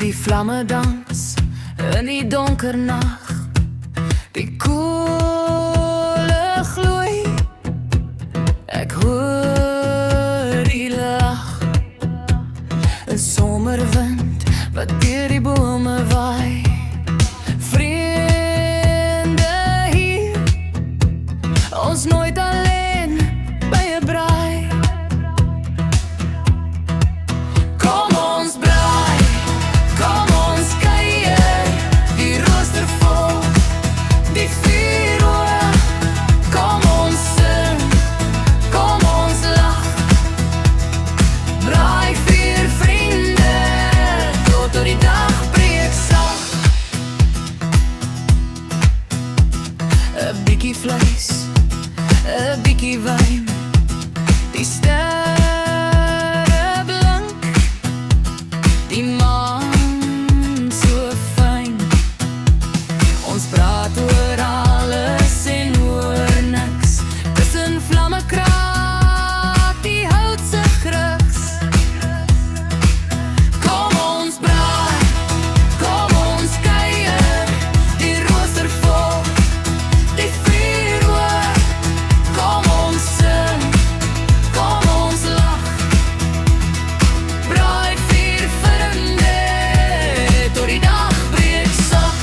Die vlamme dans in die donker nag, die koele gloei. Ek hoor die lag, 'n somerwind wat deur die bome waai. Vriende hier, ons nooit alleen by 'n braai. Kom ons braai, kom ons kuier, die rooster vol, die vuur hoog. Kom ons sing, kom ons lag. Braai vir vriende, tot die dag breek sag. 'n bietjie vleis, 'n bietjie wyn, die sterre blink, die maan so fyn. Ons praat oor alles en oor niks, tussen vlamme kraak die hout se grugs. Kom ons braai, kom ons kuier, die rooster vol, die vuur hoog. Kom ons sing, kom ons lag. Braai vir vriende, tot die dag breek sag.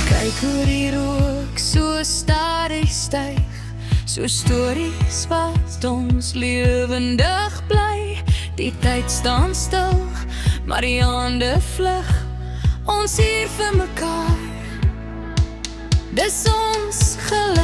Kyk hoe die rook so stadig styg, so stories wat ons lewendig bly. Die tyd staan stil, maar die hande vlug, ons hier vir mekaar. Dis ons geluk.